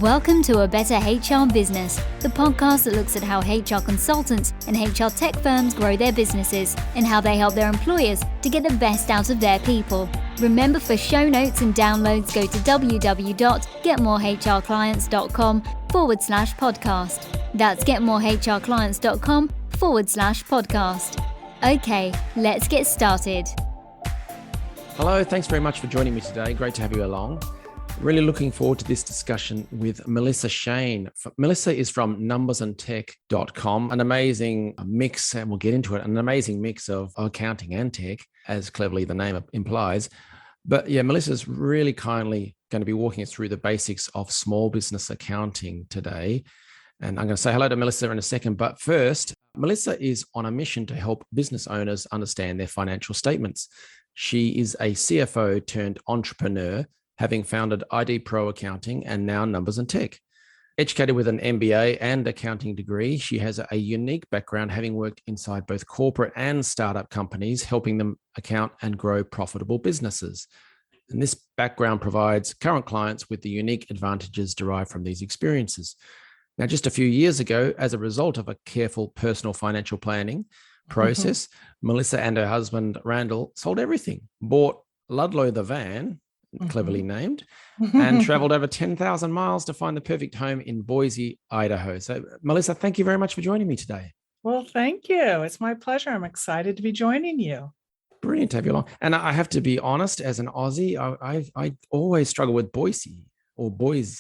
Welcome to A Better HR Business, the podcast that looks at how HR consultants and HR tech firms grow their businesses and how they help their employers to get the best out of their people. Remember, for show notes and downloads, go to www.getmorehrclients.com/podcast. That's getmorehrclients.com/podcast. Okay, let's get started. Hello, thanks very much for joining me today. Great to have you along. Really looking forward to this discussion with Melissa Shane. Melissa is from numbersandtech.com, an amazing mix, and we'll get into it, an amazing mix of accounting and tech, as cleverly the name implies. But yeah, Melissa's really kindly going to be walking us through the basics of small business accounting today. And I'm going to say hello to Melissa in a second. But first, Melissa is on a mission to help business owners understand their financial statements. She is a CFO turned entrepreneur, having founded ID Pro Accounting and now Numbers and Tech. Educated with an MBA and accounting degree, she has a unique background, having worked inside both corporate and startup companies, helping them account and grow profitable businesses. And this background provides current clients with the unique advantages derived from these experiences. Now, just a few years ago, as a result of a careful personal financial planning process, Melissa and her husband, Randall, sold everything, bought Ludlow the van, cleverly named, and traveled over 10,000 miles to find the perfect home in Boise, Idaho. So, Melissa, thank you very much for joining me today. Well, thank you. It's my pleasure. I'm excited to be joining you. Brilliant to have you along. And I have to be honest, as an Aussie, I always struggle with Boise or Boise.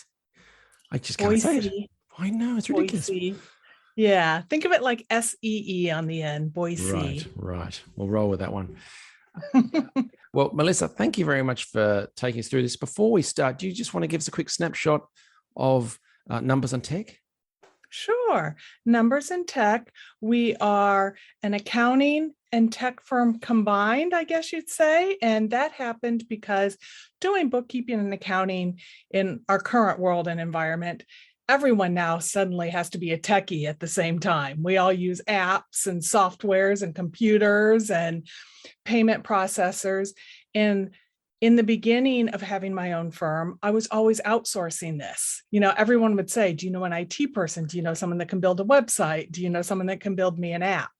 I just can't say it. I know, it's ridiculous. Boise. Yeah, think of it like SEE on the end, Boise. Right. We'll roll with that one. Well, Melissa, thank you very much for taking us through this. Before we start, do you just want to give us a quick snapshot of Numbers and Tech? Sure. Numbers and Tech. We are an accounting and tech firm combined, I guess you'd say. And that happened because doing bookkeeping and accounting in our current world and environment, everyone now suddenly has to be a techie at the same time. We all use apps and softwares and computers and payment processors. And in the beginning of having my own firm, I was always outsourcing this. You know, everyone would say, do you know an IT person? Do you know someone that can build a website? Do you know someone that can build me an app?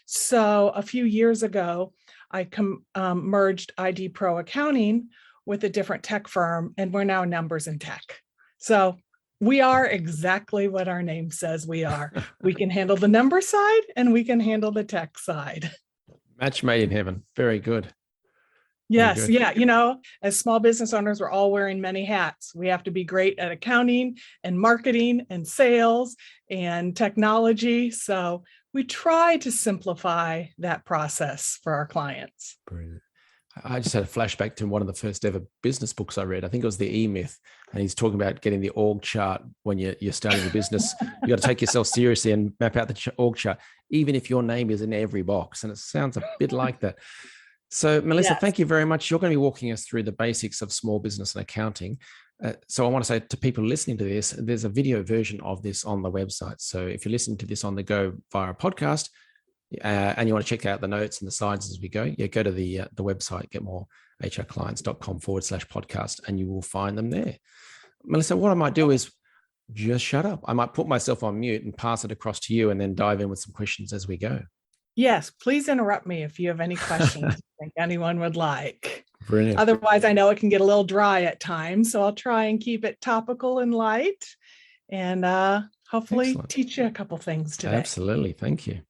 So a few years ago, I merged ID Pro Accounting with a different tech firm, and we're now Numbers and Tech. So we are exactly what our name says we are. We can handle the number side and we can handle the tech side. Match made in heaven. Very good. Yes. Very good. Yeah. You know, as small business owners, we're all wearing many hats. We have to be great at accounting and marketing and sales and technology. So we try to simplify that process for our clients. Brilliant. I just had a flashback to one of the first ever business books I read. I think it was The E-Myth. And he's talking about getting the org chart when you're starting a business. You got to take yourself seriously and map out the org chart, even if your name is in every box. And it sounds a bit like that. So, Melissa, Yes. Thank you very much. You're going to be walking us through the basics of small business and accounting. So I want to say to people listening to this, there's a video version of this on the website. So if you're listening to this on the go via a podcast, and you want to check out the notes and the slides as we go, go to the website, getmorehrclients.com/podcast, and you will find them there. Melissa, what I might do is just shut up. I might put myself on mute and pass it across to you and then dive in with some questions as we go. Yes, please interrupt me if you have any questions you think anyone would like. Brilliant. Otherwise, I know it can get a little dry at times, so I'll try and keep it topical and light, and hopefully Excellent. teach you a couple things today. Absolutely. Thank you.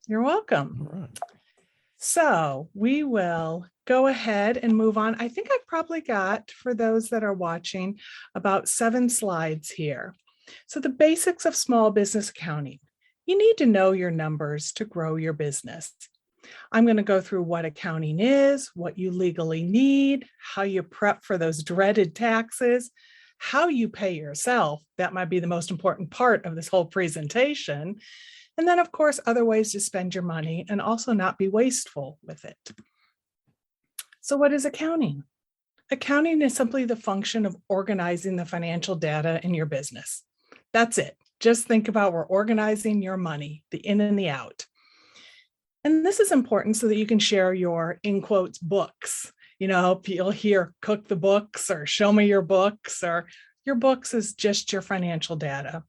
You're welcome. All right. So we will go ahead and move on. I think I've probably got, for those that are watching, about 7 slides here. So the basics of small business accounting. You need to know your numbers to grow your business. I'm going to go through what accounting is, what you legally need, how you prep for those dreaded taxes, how you pay yourself. That might be the most important part of this whole presentation. And then, of course, other ways to spend your money and also not be wasteful with it. So what is accounting? Accounting is simply the function of organizing the financial data in your business. That's it. Just think about we're organizing your money, the in and the out. And this is important so that you can share your, in quotes, books. You know, you'll hear cook the books or show me your books, or Your books is just your financial data.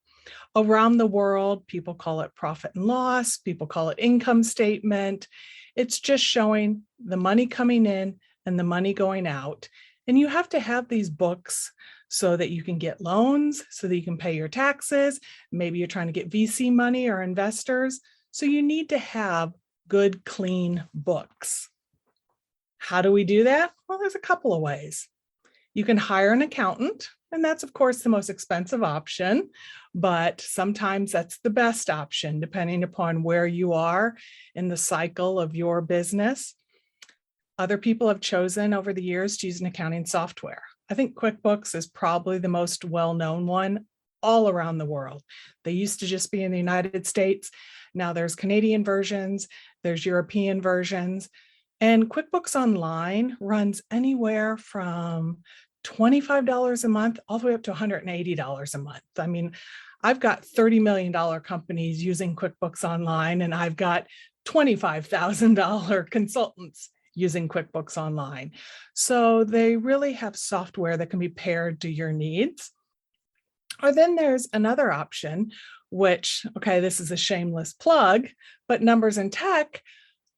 Around the world, people call it profit and loss. People call it income statement. It's just showing the money coming in and the money going out. And you have to have these books so that you can get loans, so that you can pay your taxes. Maybe you're trying to get VC money or investors. So you need to have good, clean books. How do we do that? Well, there's a couple of ways. You can hire an accountant, and that's, of course, the most expensive option, but sometimes that's the best option, depending upon where you are in the cycle of your business. Other people have chosen over the years to use an accounting software. I think QuickBooks is probably the most well-known one all around the world. They used to just be in the United States. Now there's Canadian versions, there's European versions, and QuickBooks Online runs anywhere from $25 a month all the way up to $180 a month. I mean, I've got $30 million companies using QuickBooks Online, and I've got $25,000 consultants using QuickBooks Online. So they really have software that can be paired to your needs. Or then there's another option, which, okay, this is a shameless plug, but Numbers in Tech,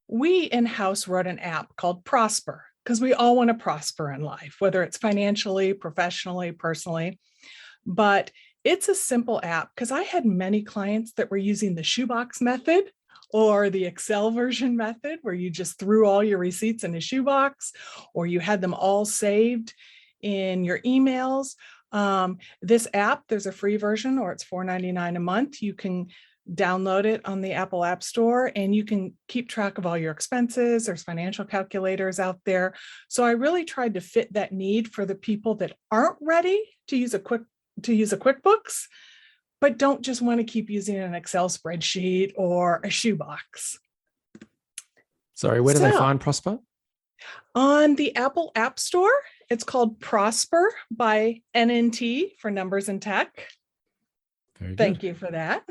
we in-house wrote an app called Prosper, because we all want to prosper in life, whether it's financially, professionally, personally. But it's a simple app, because I had many clients that were using the shoebox method or the Excel version method, where you just threw all your receipts in a shoebox, or you had them all saved in your emails. This app, there's a free version, or it's $4.99 a month. You can download it on the Apple App Store, and you can keep track of all your expenses. There's financial calculators out there. So I really tried to fit that need for the people that aren't ready to use a QuickBooks, but don't just want to keep using an Excel spreadsheet or a shoebox. Sorry, where do they find Prosper? On the Apple App Store, it's called Prosper by NNT for Numbers in Tech. Very good. Thank you for that.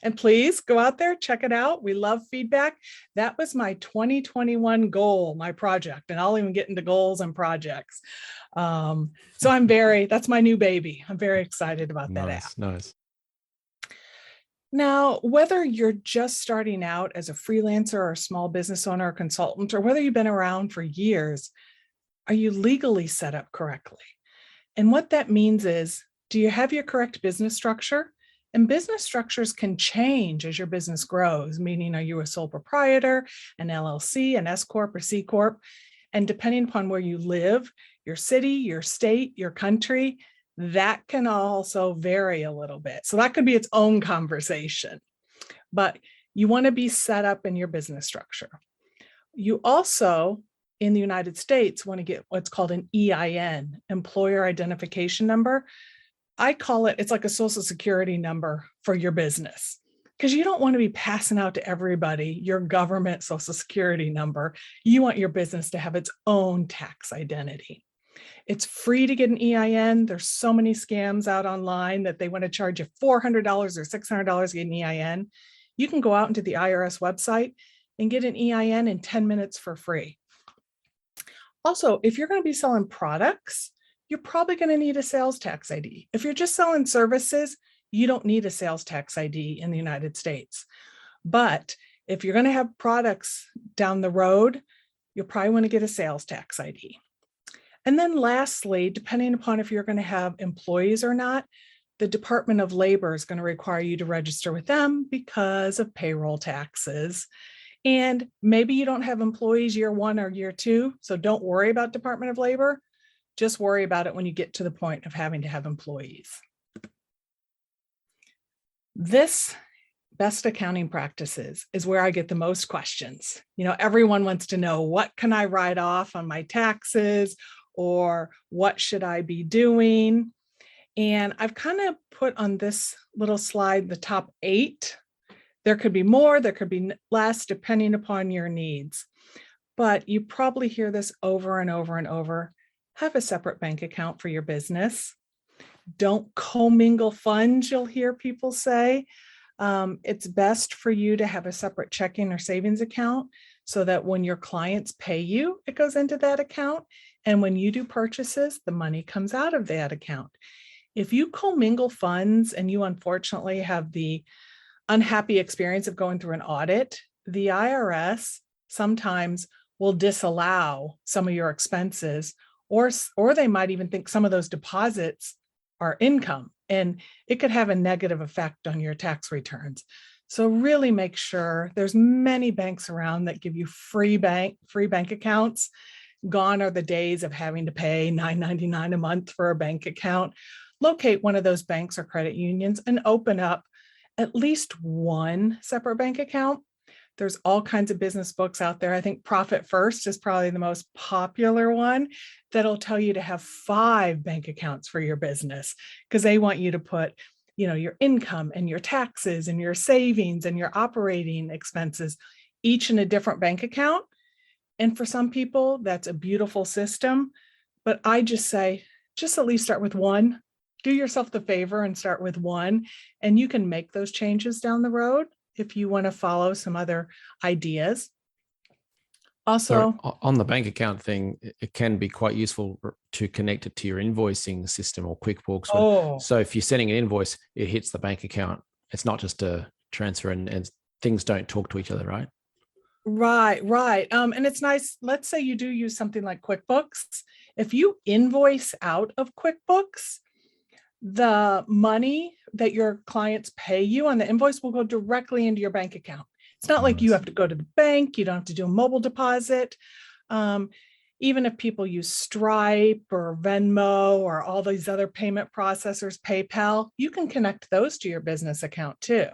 And please go out there, check it out. We love feedback. That was my 2021 goal, my project, and I'll even get into goals and projects. So that's my new baby. I'm very excited about that app. Nice. Now, whether you're just starting out as a freelancer or a small business owner or consultant, or whether you've been around for years, are you legally set up correctly? And what that means is, do you have your correct business structure? And business structures can change as your business grows, meaning, are you a sole proprietor, an LLC, an S Corp, or C Corp? And depending upon where you live, your city, your state, your country, that can also vary a little bit. So that could be its own conversation. But you want to be set up in your business structure. You also, in the United States, want to get what's called an EIN, Employer Identification Number. I call it, it's like a social security number for your business, because you don't want to be passing out to everybody your government social security number. You want your business to have its own tax identity. It's free to get an EIN. There's so many scams out online that they want to charge you $400 or $600 to get an EIN. You can go out into the IRS website and get an EIN in 10 minutes for free. Also, if you're going to be selling products, you're probably going to need a sales tax ID. If you're just selling services, you don't need a sales tax ID in the United States. But if you're going to have products down the road, you'll probably want to get a sales tax ID. And then lastly, depending upon if you're going to have employees or not, the Department of Labor is going to require you to register with them because of payroll taxes. And maybe you don't have employees year 1 or year 2, so don't worry about Department of Labor. Just worry about it when you get to the point of having to have employees. This best accounting practices is where I get the most questions. You know, everyone wants to know, what can I write off on my taxes, or what should I be doing? And I've kind of put on this little slide the top 8. There could be more, there could be less, depending upon your needs. But you probably hear this over and over and over. Have a separate bank account for your business. Don't commingle funds, you'll hear people say. It's best for you to have a separate checking or savings account so that when your clients pay you, it goes into that account. And when you do purchases, the money comes out of that account. If you commingle funds and you unfortunately have the unhappy experience of going through an audit, the IRS sometimes will disallow some of your expenses, or they might even think some of those deposits are income, and it could have a negative effect on your tax returns. So really make sure. There's many banks around that give you free bank accounts. Gone are the days of having to pay $9.99 a month for a bank account. Locate one of those banks or credit unions and open up at least one separate bank account. There's all kinds of business books out there. I think Profit First is probably the most popular one that'll tell you to have 5 bank accounts for your business, because they want you to put, your income and your taxes and your savings and your operating expenses, each in a different bank account. And for some people, that's a beautiful system. But I just say, just at least start with one. Do yourself the favor and start with one, and you can make those changes down the road if you want to follow some other ideas. Also, So on the bank account thing, it can be quite useful to connect it to your invoicing system or QuickBooks. So if you're sending an invoice, it hits the bank account. It's not just a transfer, and things don't talk to each other, right? Right. And it's nice. Let's say you do use something like QuickBooks. If you invoice out of QuickBooks, the money that your clients pay you on the invoice will go directly into your bank account. It's not like you have to go to the bank. You don't have to do a mobile deposit. Even if people use Stripe or Venmo or all these other payment processors, PayPal, you can connect those to your business account too.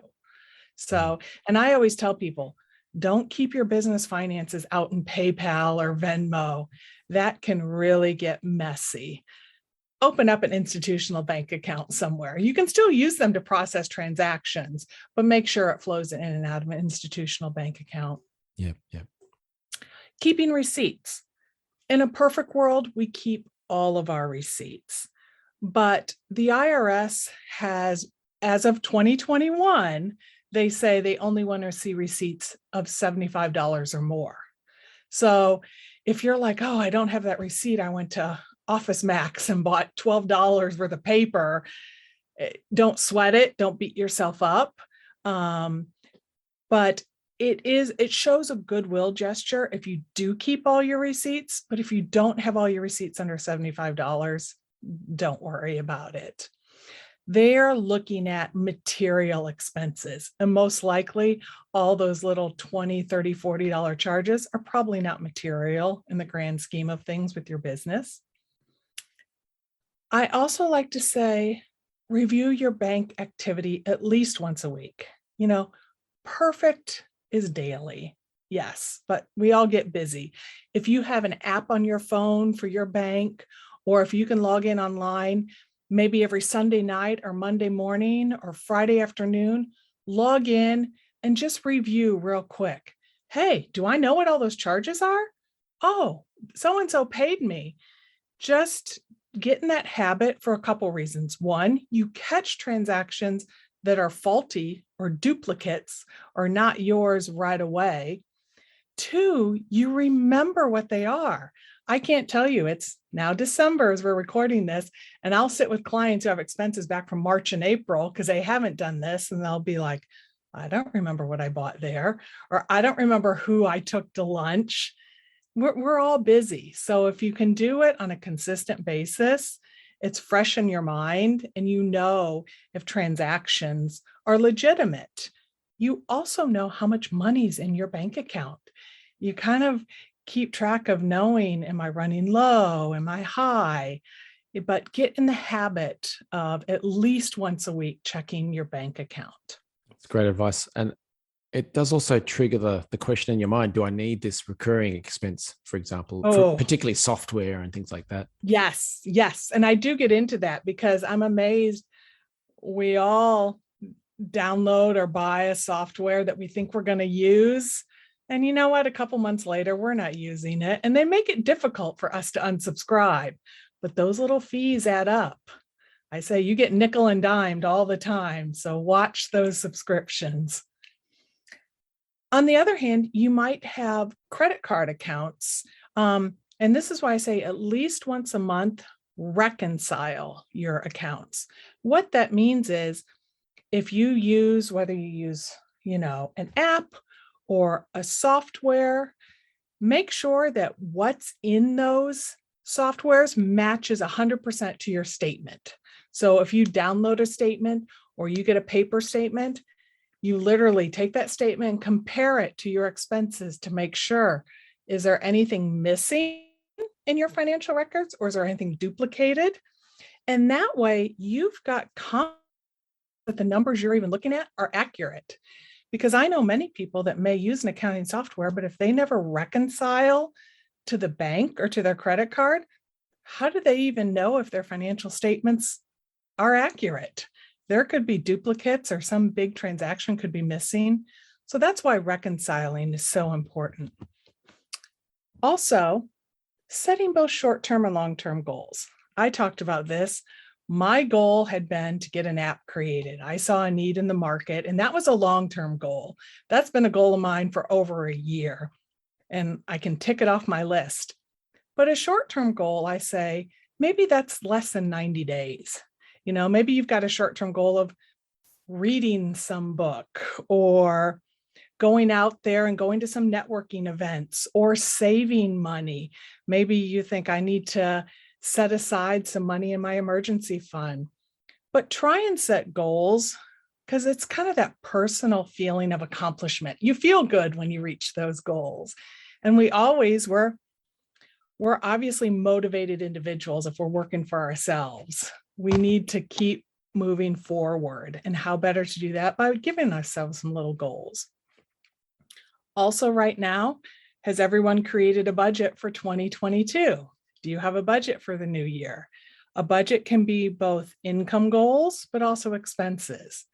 So, and I always tell people, don't keep your business finances out in PayPal or Venmo. That can really get messy. Open up an institutional bank account somewhere. You can still use them to process transactions, but make sure it flows in and out of an institutional bank account. Yep. Keeping receipts. In a perfect world, we keep all of our receipts. But the IRS has, as of 2021, they say they only want to see receipts of $75 or more. So if you're like, oh, I don't have that receipt, I went to Office Max and bought $12 worth of paper, don't sweat it. Don't beat yourself up. But it shows a goodwill gesture if you do keep all your receipts. But if you don't have all your receipts under $75, don't worry about it. They're looking at material expenses, and most likely all those little $20, $30, $40 charges are probably not material in the grand scheme of things with your business. I also like to say, review your bank activity at least once a week. Perfect is daily. Yes, but we all get busy. If you have an app on your phone for your bank, or if you can log in online, maybe every Sunday night or Monday morning or Friday afternoon, log in and just review real quick. Hey, do I know what all those charges are? Oh, so-and-so paid me. Just get in that habit for a couple reasons. One, you catch transactions that are faulty or duplicates or not yours right away. Two, you remember what they are. I can't tell you, it's now December as we're recording this, and I'll sit with clients who have expenses back from March and April because they haven't done this, and they'll be like, I don't remember what I bought there, or I don't remember who I took to lunch. We're all busy. So if you can do it on a consistent basis, it's fresh in your mind, and you know if transactions are legitimate. You also know how much money's in your bank account. You kind of keep track of knowing, am I running low? Am I high? But get in the habit of at least once a week checking your bank account. It's great advice. And it does also trigger the question in your mind, do I need this recurring expense, for example, particularly software and things like that? Yes. And I do get into that because I'm amazed. We all download or buy a software that we think we're going to use. And you know what? A couple months later, we're not using it. And they make it difficult for us to unsubscribe. But those little fees add up. I say you get nickel and dimed all the time. So watch those subscriptions. On the other hand, you might have credit card accounts. And this is why I say at least once a month, reconcile your accounts. What that means is if you use, whether you use, an app or a software, make sure that what's in those softwares matches 100% to your statement. So if you download a statement or you get a paper statement, you literally take that statement and compare it to your expenses to make sure, is there anything missing in your financial records or is there anything duplicated? And that way you've got confidence that the numbers you're even looking at are accurate. Because I know many people that may use an accounting software, but if they never reconcile to the bank or to their credit card, how do they even know if their financial statements are accurate? There could be duplicates or some big transaction could be missing. So that's why reconciling is so important. Also, setting both short-term and long-term goals. I talked about this. My goal had been to get an app created. I saw a need in the market, and that was a long-term goal. That's been a goal of mine for over a year, and I can tick it off my list. But a short-term goal, I say, maybe that's less than 90 days. Maybe you've got a short-term goal of reading some book or going out there and going to some networking events or saving money. Maybe you think I need to set aside some money in my emergency fund. But try and set goals because it's kind of that personal feeling of accomplishment. You feel good when you reach those goals. And we're obviously motivated individuals if we're working for ourselves. We need to keep moving forward. And how better to do that? By giving ourselves some little goals. Also, right now, has everyone created a budget for 2022? Do you have a budget for the new year? A budget can be both income goals, but also expenses.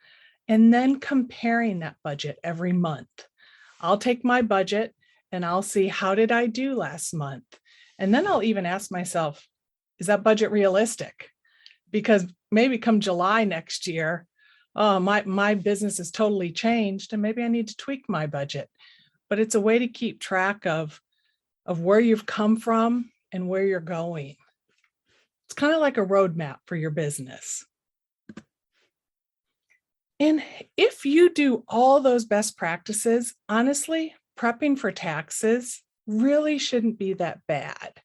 And then comparing that budget every month. I'll take my budget and I'll see, how did I do last month? And then I'll even ask myself, is that budget realistic? Because maybe come July next year, my business has totally changed and maybe I need to tweak my budget. But it's a way to keep track of where you've come from and where you're going. It's kind of like a roadmap for your business. And if you do all those best practices, honestly, prepping for taxes really shouldn't be that bad.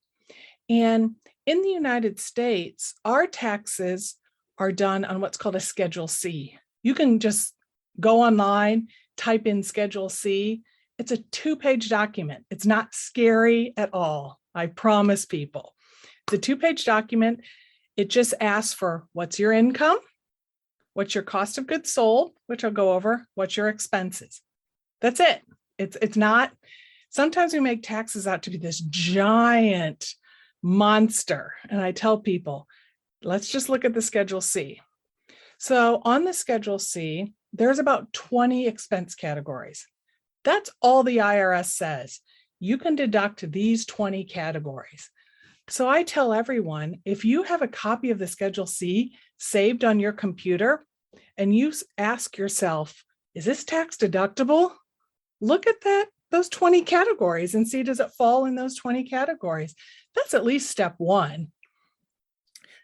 And in the United States, our taxes are done on what's called a Schedule C. You can just go online, type in Schedule C. It's a 2-page document. It's not scary at all. I promise people. It's a 2-page document. It just asks for what's your income, what's your cost of goods sold, which I'll go over, what's your expenses. That's it. It's not, sometimes we make taxes out to be this giant monster. And I tell people, let's just look at the Schedule C. So on the Schedule C, there's about 20 expense categories. That's all the IRS says. You can deduct these 20 categories. So I tell everyone, if you have a copy of the Schedule C saved on your computer and you ask yourself, is this tax deductible? Look at those 20 categories and see, does it fall in those 20 categories? That's at least step one.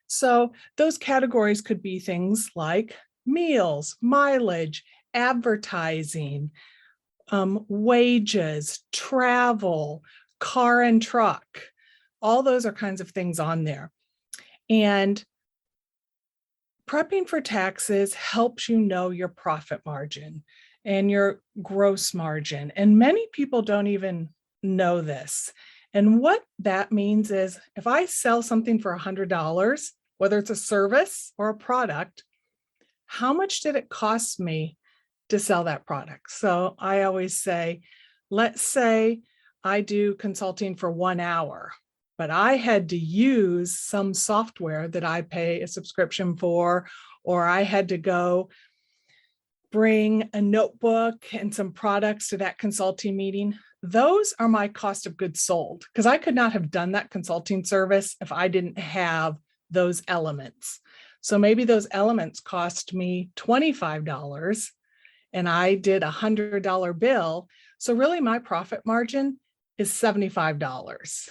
So those categories could be things like meals, mileage, advertising, wages, travel, car and truck. All those are kinds of things on there. And prepping for taxes helps you know your profit margin and your gross margin. And many people don't even know this. And what that means is if I sell something for $100, whether it's a service or a product, how much did it cost me to sell that product? So I always say, let's say I do consulting for 1 hour, but I had to use some software that I pay a subscription for, or I had to go bring a notebook and some products to that consulting meeting. Those are my cost of goods sold, because I could not have done that consulting service if I didn't have those elements. So maybe those elements cost me $25 and I did a $100 bill. So really my profit margin is $75.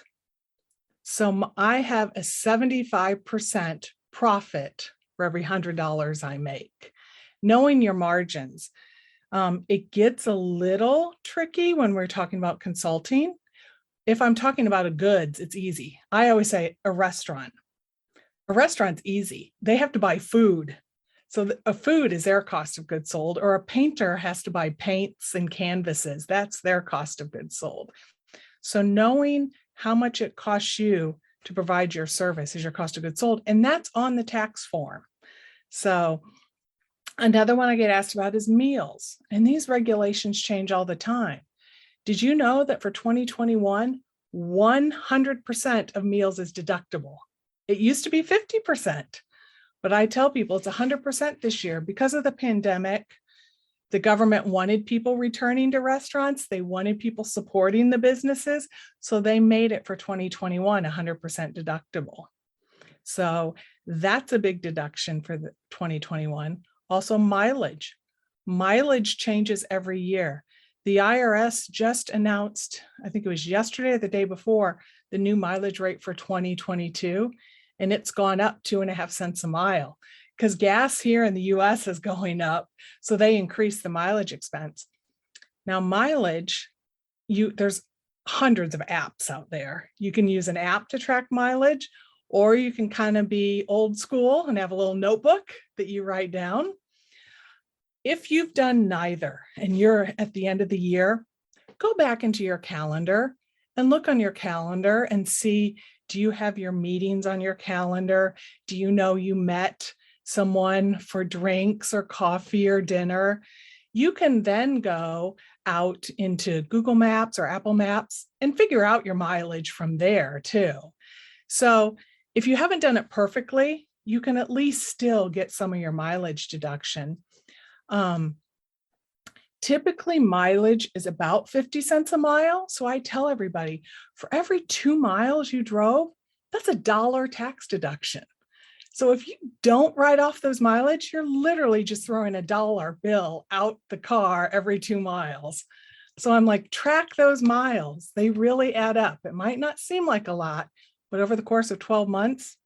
So I have a 75% profit for every $100 I make. Knowing your margins, it gets a little tricky when we're talking about consulting. If I'm talking about a goods, it's easy. I always say a restaurant. A restaurant's easy. They have to buy food. So a food is their cost of goods sold, or a painter has to buy paints and canvases. That's their cost of goods sold. So knowing how much it costs you to provide your service is your cost of goods sold, and that's on the tax form. So another one I get asked about is meals, and these regulations change all the time. Did you know that for 2021, 100% of meals is deductible? It used to be 50%. But I tell people it's 100% this year because of the pandemic. The government wanted people returning to restaurants. They wanted people supporting the businesses. So they made it for 2021 100% deductible. So that's a big deduction for the 2021. Also mileage. Mileage changes every year. The IRS just announced, I think it was yesterday or the day before, the new mileage rate for 2022. And it's gone up 2.5 cents a mile because gas here in the US is going up. So they increase the mileage expense. Now, mileage, there's hundreds of apps out there. You can use an app to track mileage, or you can kind of be old school and have a little notebook that you write down. If you've done neither and you're at the end of the year, go back into your calendar and look on your calendar and see, do you have your meetings on your calendar? Do you know you met someone for drinks or coffee or dinner? You can then go out into Google Maps or Apple Maps and figure out your mileage from there too. So if you haven't done it perfectly, you can at least still get some of your mileage deduction. Typically mileage is about 50 cents a mile. So I tell everybody, for every 2 miles you drove, that's $1 tax deduction. So if you don't write off those mileage, you're literally just throwing $1 bill out the car every 2 miles. So I'm like, track those miles. They really add up. It might not seem like a lot, but over the course of 12 months,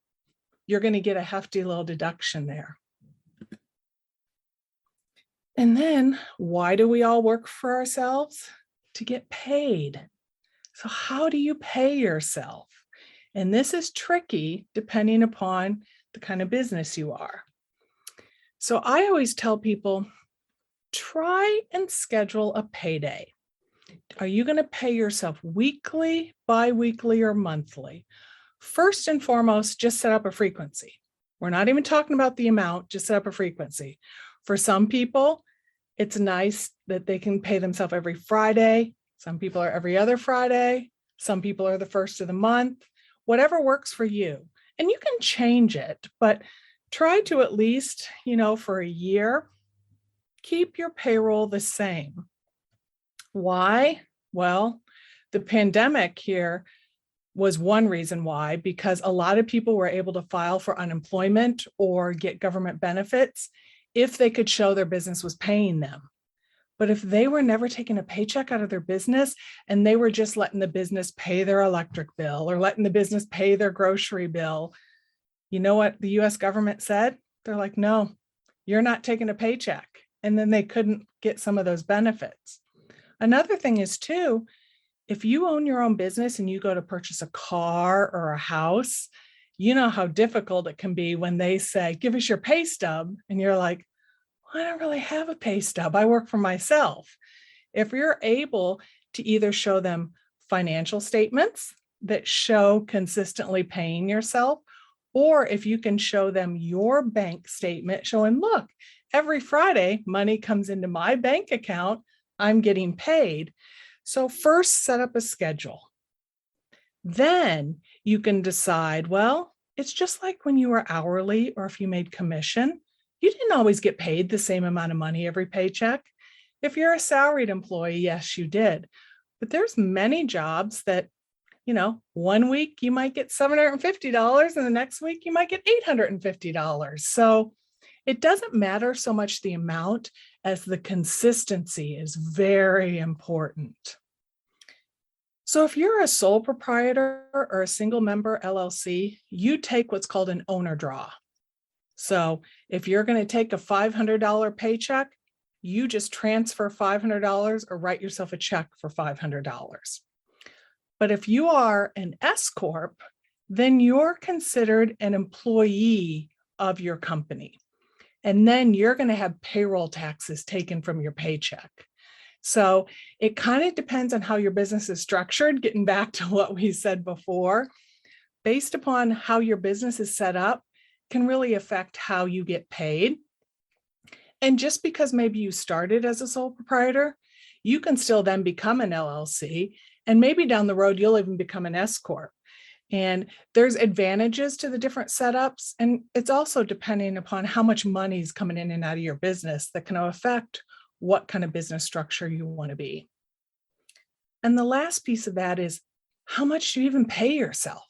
you're going to get a hefty little deduction there. And then why do we all work for ourselves? To get paid. So how do you pay yourself? And this is tricky depending upon the kind of business you are. So I always tell people, try and schedule a payday. Are you going to pay yourself weekly, bi-weekly, or monthly? First and foremost, just set up a frequency. We're not even talking about the amount, just set up a frequency. For some people, it's nice that they can pay themselves every Friday. Some people are every other Friday. Some people are the first of the month. Whatever works for you. And you can change it, but try to at least, for a year, keep your payroll the same. Why? Well, the pandemic here was one reason why, because a lot of people were able to file for unemployment or get government benefits if they could show their business was paying them. But if they were never taking a paycheck out of their business and they were just letting the business pay their electric bill or letting the business pay their grocery bill, you know what the US government said? They're like, no, you're not taking a paycheck. And then they couldn't get some of those benefits. Another thing is too, if you own your own business and you go to purchase a car or a house, you know how difficult it can be when they say, give us your pay stub. And you're like, I don't really have a pay stub. I work for myself. If you're able to either show them financial statements that show consistently paying yourself, or if you can show them your bank statement showing, look, every Friday, money comes into my bank account, I'm getting paid. So first set up a schedule. Then you can decide, well, it's just like when you were hourly or if you made commission, you didn't always get paid the same amount of money every paycheck. If you're a salaried employee, yes, you did. But there's many jobs that, 1 week you might get $750 and the next week you might get $850. So it doesn't matter so much the amount as the consistency is very important. So if you're a sole proprietor or a single member LLC, you take what's called an owner draw. So if you're going to take a $500 paycheck, you just transfer $500 or write yourself a check for $500. But if you are an S Corp, then you're considered an employee of your company. And then you're going to have payroll taxes taken from your paycheck. So it kind of depends on how your business is structured, getting back to what we said before. Based upon how your business is set up can really affect how you get paid. And just because maybe you started as a sole proprietor, you can still then become an LLC. And maybe down the road, you'll even become an S Corp. And there's advantages to the different setups. And it's also depending upon how much money is coming in and out of your business that can affect what kind of business structure you want to be. And the last piece of that is, how much do you even pay yourself?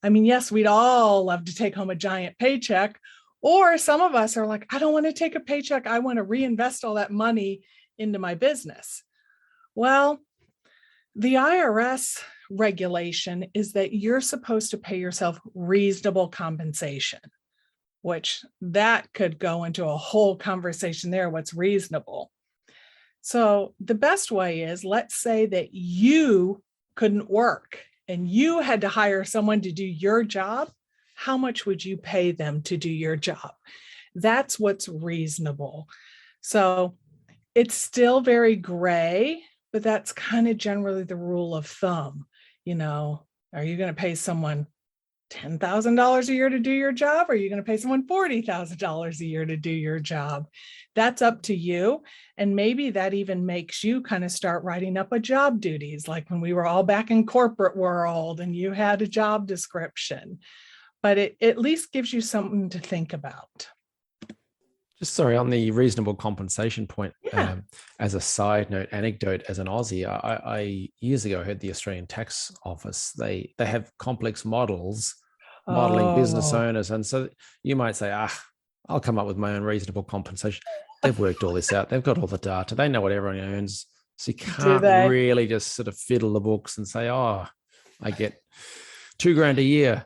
I mean, yes, we'd all love to take home a giant paycheck, or some of us are like, I don't want to take a paycheck. I want to reinvest all that money into my business. Well, the IRS regulation is that you're supposed to pay yourself reasonable compensation, which that could go into a whole conversation there, what's reasonable. So the best way is, let's say that you couldn't work and you had to hire someone to do your job. How much would you pay them to do your job? That's what's reasonable. So it's still very gray, but that's kind of generally the rule of thumb. Are you going to pay someone $10,000 a year to do your job? Or are you going to pay someone $40,000 a year to do your job? That's up to you. And maybe that even makes you kind of start writing up a job duties, like when we were all back in corporate world and you had a job description. But it at least gives you something to think about. Just sorry, on the reasonable compensation point, Yeah. as a side note, anecdote, as an Aussie, I years ago heard the Australian Tax Office, they have complex models modeling business Oh, owners. And so you might say, I'll come up with my own reasonable compensation. They've worked all this out. They've got all the data. They know what everyone earns. So you do can't they? really just sort of fiddle the books and say, I get $2,000 a year.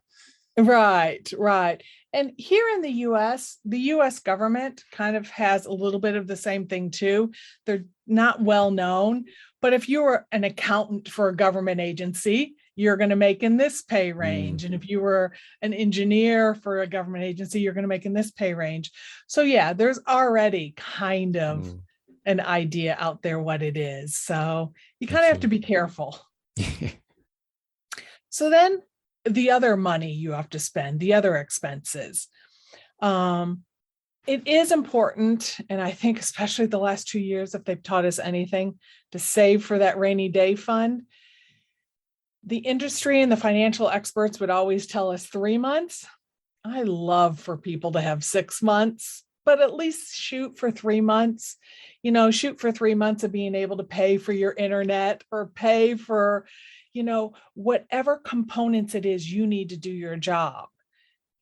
Right, right. And here in the US government kind of has a little bit of the same thing too. They're not well known, but if you were an accountant for a government agency, you're going to make in this pay range. And if you were an engineer for a government agency, you're going to make in this pay range. So yeah, there's already kind of an idea out there what it is. So you kind of have to be careful. So then the other money you have to spend, the other expenses. It is important, and I think especially the last 2 years, if they've taught us anything, to save for that rainy day fund. The industry and the financial experts would always tell us 3 months. I love for people to have 6 months, but at least shoot for 3 months. Shoot for 3 months of being able to pay for your internet or pay for whatever components it is you need to do your job.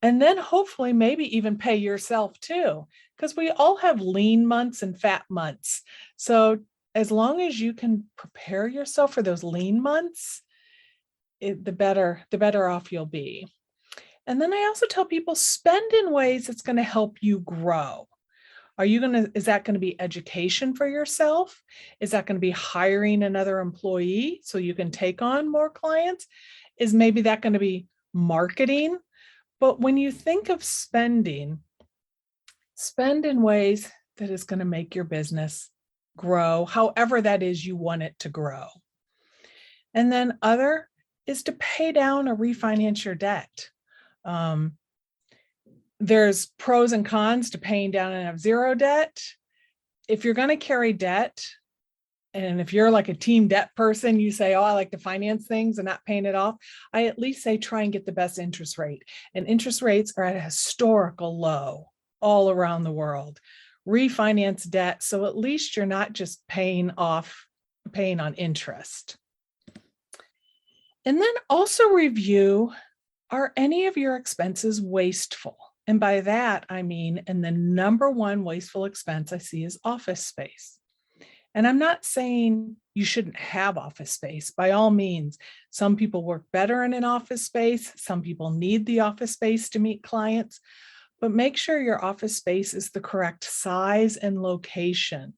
And then hopefully maybe even pay yourself too, because we all have lean months and fat months. So as long as you can prepare yourself for those lean months, the better off you'll be. And then I also tell people, spend in ways that's going to help you grow. Is that going to be education for yourself? Is that going to be hiring another employee so you can take on more clients? Is maybe that going to be marketing? But when you think of spending, spend in ways that is going to make your business grow, however that is you want it to grow. And then other is to pay down or refinance your debt. There's pros and cons to paying down and have zero debt. If you're going to carry debt, and if you're like a team debt person, you say, I like to finance things and not paying it off, I at least say try and get the best interest rate. And interest rates are at a historical low all around the world. Refinance debt, so at least you're not just paying on interest. And then also review, are any of your expenses wasteful? And by that, I mean, and the number one wasteful expense I see is office space. And I'm not saying you shouldn't have office space. By all means, some people work better in an office space. Some people need the office space to meet clients, but make sure your office space is the correct size and location.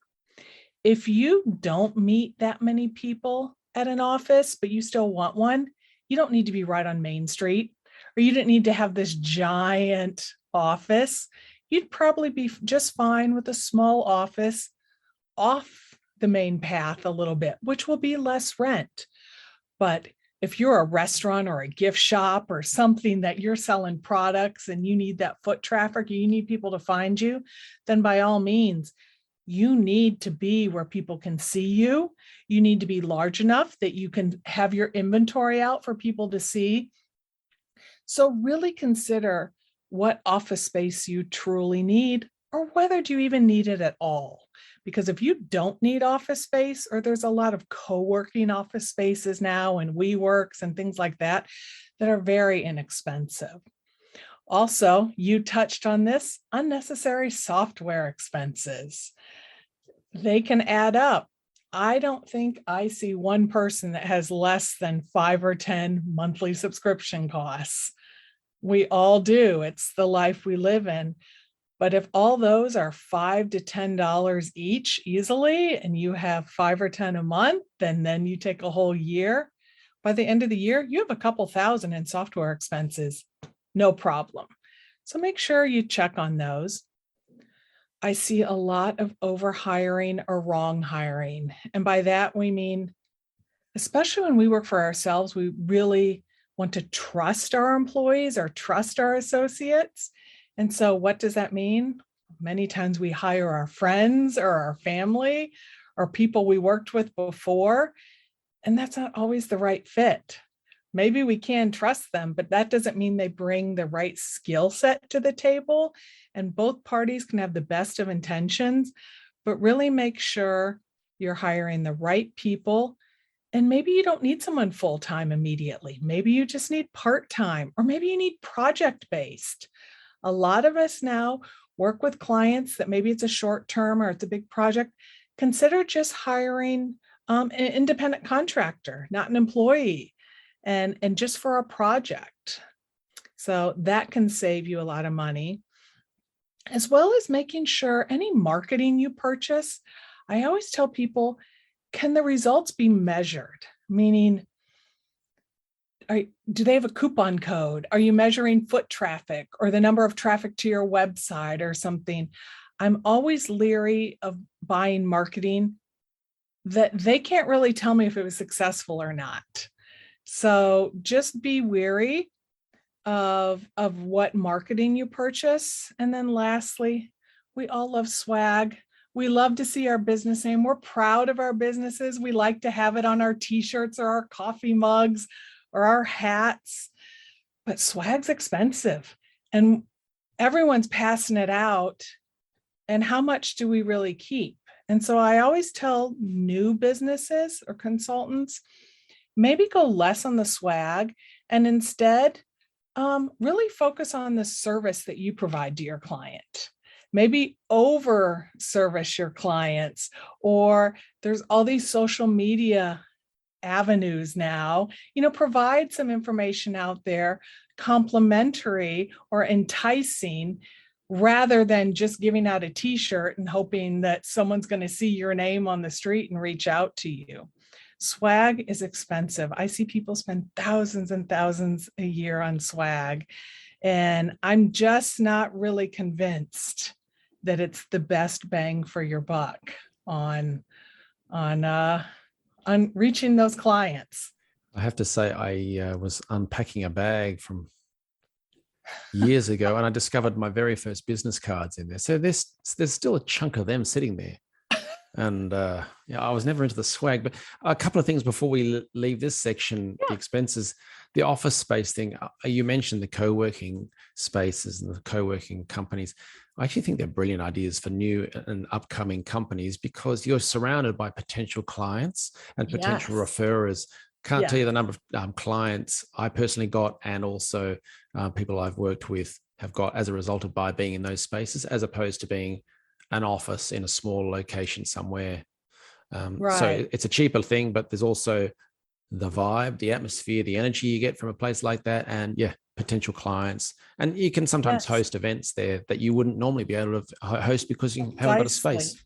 If you don't meet that many people at an office, but you still want one, you don't need to be right on Main Street, or you don't need to have this giant office. You'd probably be just fine with a small office off the main path a little bit, which will be less rent. But if you're a restaurant or a gift shop or something that you're selling products and you need that foot traffic, you need people to find you, then by all means, you need to be where people can see you. You need to be large enough that you can have your inventory out for people to see. So really consider what office space you truly need, or whether do you even need it at all. Because if you don't need office space, or there's a lot of co-working office spaces now and WeWorks and things like that are very inexpensive. Also, you touched on this, unnecessary software expenses. They can add up. I don't think I see one person that has less than 5 or 10 monthly subscription costs. We all do. It's the life we live in. But if all those are $5 to $10 each easily, and you have 5 or 10 a month, then you take a whole year. By the end of the year, you have a couple thousand in software expenses, no problem. So make sure you check on those. I see a lot of overhiring or wrong hiring. And by that, we mean, especially when we work for ourselves, we really want to trust our employees or trust our associates. And so what does that mean? Many times we hire our friends or our family or people we worked with before, and that's not always the right fit. Maybe we can trust them, but that doesn't mean they bring the right skill set to the table. And both parties can have the best of intentions, but really make sure you're hiring the right people. And maybe you don't need someone full-time immediately. Maybe you just need part-time, or maybe you need project-based. A lot of us now work with clients that maybe it's a short term or it's a big project. Consider just hiring an independent contractor, not an employee, and just for a project. So that can save you a lot of money, as well as making sure any marketing you purchase. I always tell people, can the results be measured? Meaning, do they have a coupon code? Are you measuring foot traffic or the number of traffic to your website or something? I'm always leery of buying marketing that they can't really tell me if it was successful or not. So just be wary of what marketing you purchase. And then lastly, we all love swag. We love to see our business name. We're proud of our businesses. We like to have it on our t-shirts or our coffee mugs or our hats, but swag's expensive and everyone's passing it out. And how much do we really keep? And so I always tell new businesses or consultants, maybe go less on the swag and instead really focus on the service that you provide to your client. Maybe over service your clients, or there's all these social media avenues now, provide some information out there, complimentary or enticing, rather than just giving out a t-shirt and hoping that someone's going to see your name on the street and reach out to you. Swag is expensive. I see people spend thousands and thousands a year on swag, and I'm just not really convinced that it's the best bang for your buck on reaching those clients. I have to say, I was unpacking a bag from years ago, and I discovered my very first business cards in there. So there's still a chunk of them sitting there. And I was never into the swag. But a couple of things before we leave this section, the expenses, the office space thing. You mentioned the co-working spaces and the co-working companies. I actually think they're brilliant ideas for new and upcoming companies, because you're surrounded by potential clients and potential referrers. Can't tell you the number of clients I personally got, and also people I've worked with have got as a result of by being in those spaces, as opposed to being an office in a small location somewhere So Right. it's a cheaper thing, but there's also the vibe, the atmosphere, the energy you get from a place like that, and potential clients. And you can sometimes Yes, host events there that you wouldn't normally be able to host because you haven't got a precisely. space.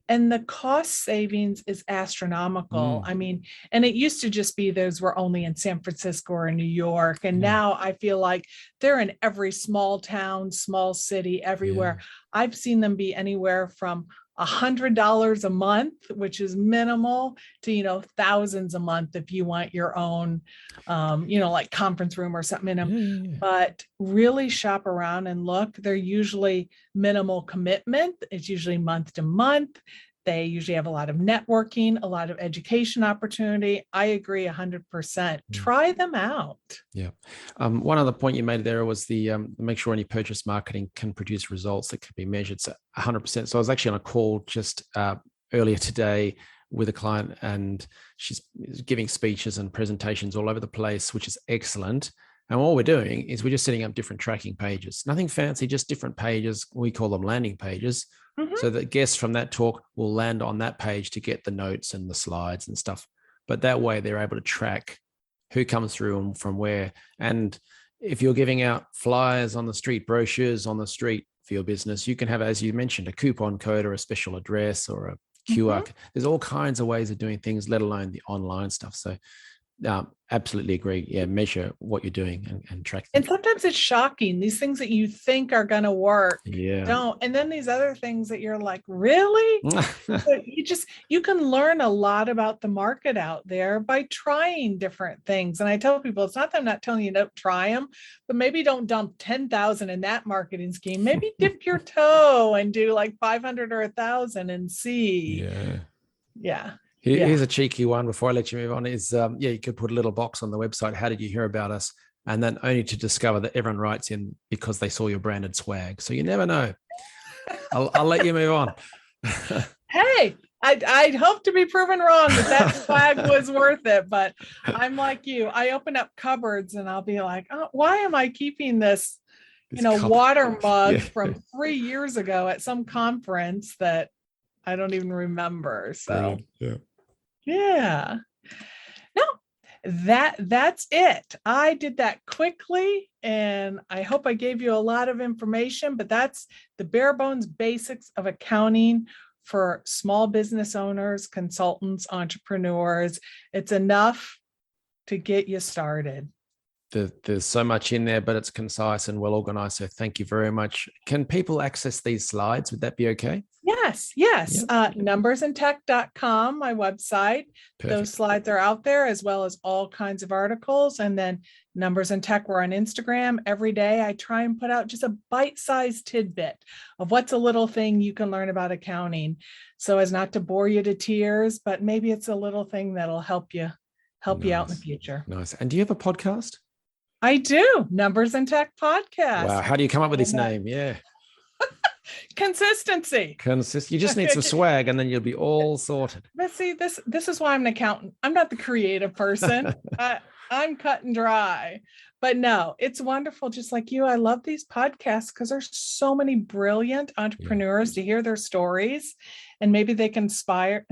And the cost savings is astronomical. Mm, I mean, and it used to just be those were only in San Francisco or New York. And yeah, now I feel like they're in every small town, small city, yeah, everywhere. I've seen them be anywhere from $100 a month, which is minimal, to thousands a month if you want your own like conference room or something in them. yeah, yeah, yeah. But really shop around and look. They're usually minimal commitment. It's usually month to month. They usually have a lot of networking, a lot of education opportunity. I agree 100%. Mm. Try them out. Yeah. One other point you made there was the make sure any purchase marketing can produce results that can be measured. So 100%. So I was actually on a call just earlier today with a client, and she's giving speeches and presentations all over the place, which is excellent. And what we're doing is we're just setting up different tracking pages, nothing fancy, just different pages. We call them landing pages. Mhm. So that guests from that talk will land on that page to get the notes and the slides and stuff. But that way they're able to track who comes through and from where. And if you're giving out flyers on the street, brochures on the street for your business, you can have, as you mentioned, a coupon code or a special address or a QR. Mhm. There's all kinds of ways of doing things, let alone the online stuff. So absolutely agree. Yeah, measure what you're doing and track And them. sometimes it's shocking. These things that you think are going to work Yeah. don't. And then these other things that you're like, really? But you can learn a lot about the market out there by trying different things. And I tell people, it's not that I'm not telling you don't try them, but maybe don't dump 10,000 in that marketing scheme. Maybe dip your toe and do like 500 or 1,000 and see. Yeah. Yeah. Here's a cheeky one before I let you move on is, you could put a little box on the website. How did you hear about us? And then only to discover that everyone writes in because they saw your branded swag. So you never know. I'll let you move on. Hey, I'd hope to be proven wrong that swag was worth it, but I'm like you. I open up cupboards and I'll be like, oh, why am I keeping this, water mug from 3 years ago at some conference that I don't even remember. So yeah. No, that's it. I did that quickly and I hope I gave you a lot of information, but that's the bare bones basics of accounting for small business owners, consultants, entrepreneurs. It's enough to get you started. There's so much in there, but it's concise and well organized. So thank you very much. Can people access these slides? Would that be okay? Yes. Numbersandtech.com, my website. Perfect. Those slides are out there, as well as all kinds of articles. And then Numbers and Tech, we're on Instagram every day. I try and put out just a bite-sized tidbit of what's a little thing you can learn about accounting, so as not to bore you to tears, but maybe it's a little thing that'll help you out in the future. Nice. And do you have a podcast? I do. Numbers and Tech podcast. Wow. How do you come up with this name? Yeah. Consistency. You just need some swag and then you'll be all sorted. But see, this is why I'm an accountant. I'm not the creative person. I'm cut and dry. But no, it's wonderful. Just like you, I love these podcasts because there's so many brilliant entrepreneurs to hear their stories, and maybe they can inspire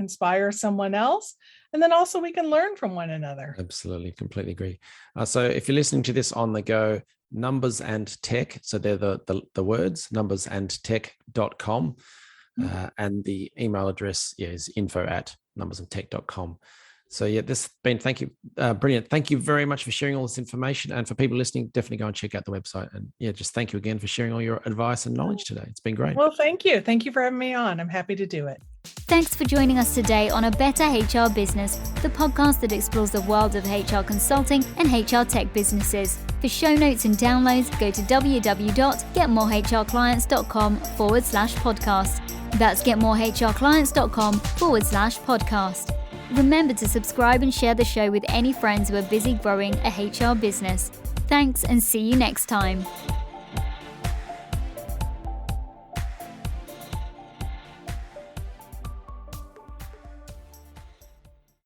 someone else. And then also we can learn from one another. Absolutely. Completely agree. So if you're listening to this on the go, Numbers and Tech. So they're the words, numbersandtech.com. And the email address is info@numbersandtech.com. So thank you. Brilliant. Thank you very much for sharing all this information. And for people listening, definitely go and check out the website. And just thank you again for sharing all your advice and knowledge today. It's been great. Well, thank you. Thank you for having me on. I'm happy to do it. Thanks for joining us today on A Better HR Business, the podcast that explores the world of HR consulting and HR tech businesses. For show notes and downloads, go to www.getmorehrclients.com/podcast. That's getmorehrclients.com/podcast. Remember to subscribe and share the show with any friends who are busy growing a HR business. Thanks, and see you next time.